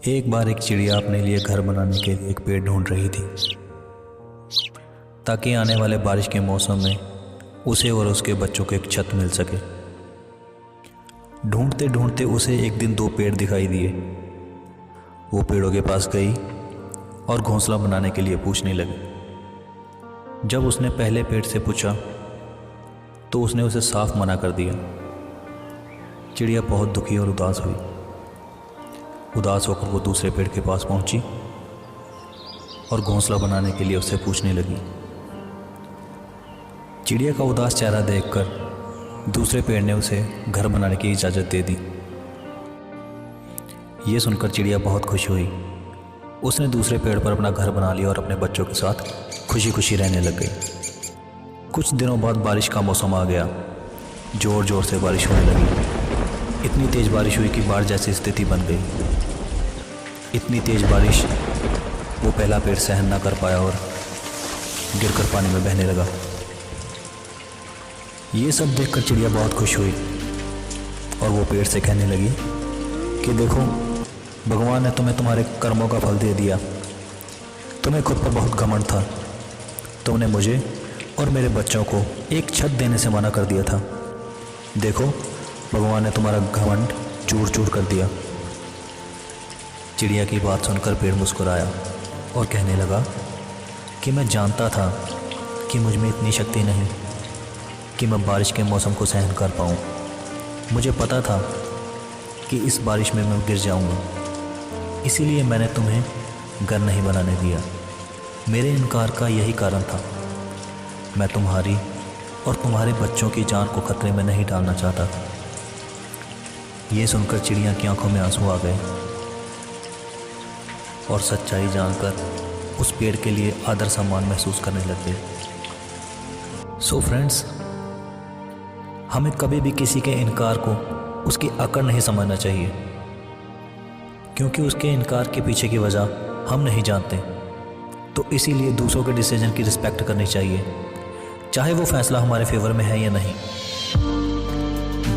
एक बार एक चिड़िया अपने लिए घर बनाने के लिए एक पेड़ ढूंढ रही थी ताकि आने वाले बारिश के मौसम में उसे और उसके बच्चों को एक छत मिल सके। ढूंढते ढूंढते उसे एक दिन दो पेड़ दिखाई दिए। वो पेड़ों के पास गई और घोंसला बनाने के लिए पूछने लगी। जब उसने पहले पेड़ से पूछा तो उसने उसे साफ मना कर दिया। चिड़िया बहुत दुखी और उदास हुई। उदास होकर वो दूसरे पेड़ के पास पहुंची और घोंसला बनाने के लिए उससे पूछने लगी। चिड़िया का उदास चेहरा देखकर दूसरे पेड़ ने उसे घर बनाने की इजाज़त दे दी। ये सुनकर चिड़िया बहुत खुश हुई। उसने दूसरे पेड़ पर अपना घर बना लिया और अपने बच्चों के साथ खुशी खुशी रहने लग गई। कुछ दिनों बाद बारिश का मौसम आ गया। ज़ोर ज़ोर से बारिश होने लगी। इतनी तेज़ बारिश हुई कि बाढ़ जैसी स्थिति बन गई। इतनी तेज़ बारिश वो पहला पेड़ सहन ना कर पाया और गिरकर पानी में बहने लगा। ये सब देखकर चिड़िया बहुत खुश हुई और वो पेड़ से कहने लगी कि देखो, भगवान ने तुम्हें तुम्हारे कर्मों का फल दे दिया। तुम्हें खुद पर बहुत घमंड था। तुमने मुझे और मेरे बच्चों को एक छत देने से मना कर दिया था। देखो, भगवान ने तुम्हारा घमंड चूर चूर कर दिया। चिड़िया की बात सुनकर पेड़ मुस्कुराया और कहने लगा कि मैं जानता था कि मुझ में इतनी शक्ति नहीं कि मैं बारिश के मौसम को सहन कर पाऊँ। मुझे पता था कि इस बारिश में मैं गिर जाऊँगा, इसीलिए मैंने तुम्हें घर नहीं बनाने दिया। मेरे इनकार का यही कारण था। मैं तुम्हारी और तुम्हारे बच्चों की जान को खतरे में नहीं डालना चाहता था। ये सुनकर चिड़िया की आंखों में आंसू आ गए और सच्चाई जानकर उस पेड़ के लिए आदर सम्मान महसूस करने लग गई। सो फ्रेंड्स, हमें कभी भी किसी के इनकार को उसकी अकड़ नहीं समझना चाहिए, क्योंकि उसके इनकार के पीछे की वजह हम नहीं जानते। तो इसीलिए दूसरों के डिसीजन की रिस्पेक्ट करनी चाहिए, चाहे वो फैसला हमारे फेवर में है या नहीं।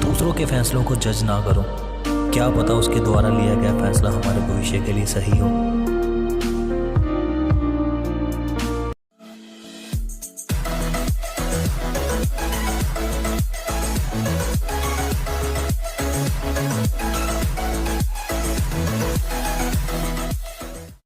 दूसरों के फैसलों को जज ना करो। क्या पता उसके द्वारा लिया गया फैसला हमारे भविष्य के लिए सही हो।